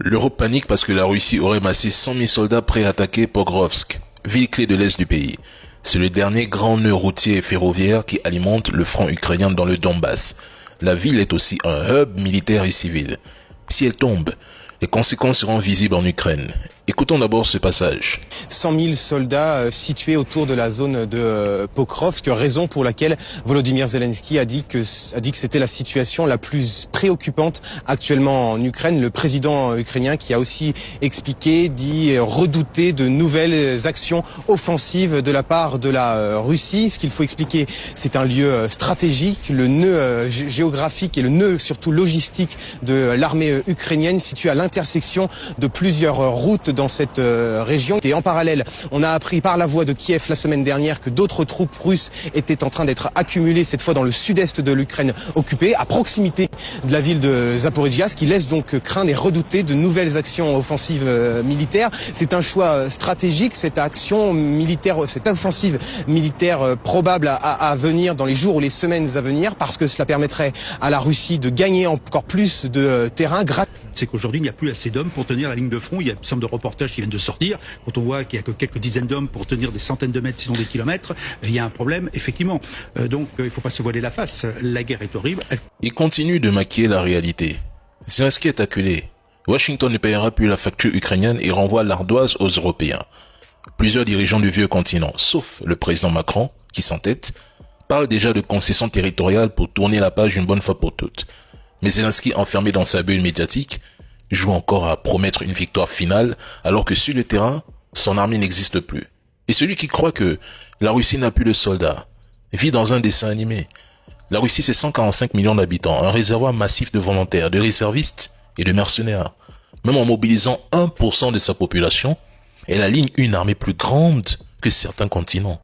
L'Europe panique parce que la Russie aurait massé 100 000 soldats prêts à attaquer Pokrovsk, ville clé de l'est du pays. C'est le dernier grand nœud routier et ferroviaire qui alimente le front ukrainien dans le Donbass. La ville est aussi un hub militaire et civil. Si elle tombe, les conséquences seront visibles en Ukraine. Écoutons d'abord ce passage. 100 000 soldats situés autour de la zone de Pokrovsk, raison pour laquelle Volodymyr Zelensky a dit que c'était la situation la plus préoccupante actuellement en Ukraine. Le président ukrainien qui a aussi expliqué, dit redouter de nouvelles actions offensives de la part de la Russie. Ce qu'il faut expliquer, c'est un lieu stratégique, le nœud géographique et le nœud surtout logistique de l'armée ukrainienne situé à l'intersection de plusieurs routes dans cette région. Et en parallèle, on a appris par la voix de Kiev la semaine dernière que d'autres troupes russes étaient en train d'être accumulées, cette fois dans le sud-est de l'Ukraine occupée, à proximité de la ville de Zaporizhzhia, ce qui laisse donc craindre et redouter de nouvelles actions offensives militaires. C'est un choix stratégique, cette action militaire, cette offensive militaire probable à venir dans les jours ou les semaines à venir, parce que cela permettrait à la Russie de gagner encore plus de terrain. C'est qu'aujourd'hui, il n'y a plus assez d'hommes pour tenir la ligne de front. Il y a un certain nombre de reportages qui viennent de sortir. Quand on voit qu'il n'y a que quelques dizaines d'hommes pour tenir des centaines de mètres, sinon des kilomètres, il y a un problème, effectivement. Donc, il ne faut pas se voiler la face. La guerre est horrible. Il continue de maquiller la réalité. Zelensky est acculé. Washington ne payera plus la facture ukrainienne et renvoie l'ardoise aux Européens. Plusieurs dirigeants du vieux continent, sauf le président Macron, qui s'entête, parlent déjà de concessions territoriales pour tourner la page une bonne fois pour toutes. Mais Zelensky, enfermé dans sa bulle médiatique, joue encore à promettre une victoire finale alors que sur le terrain, son armée n'existe plus. Et celui qui croit que la Russie n'a plus de soldats vit dans un dessin animé. La Russie, c'est 145 millions d'habitants, un réservoir massif de volontaires, de réservistes et de mercenaires. Même en mobilisant 1% de sa population, elle aligne une armée plus grande que certains continents.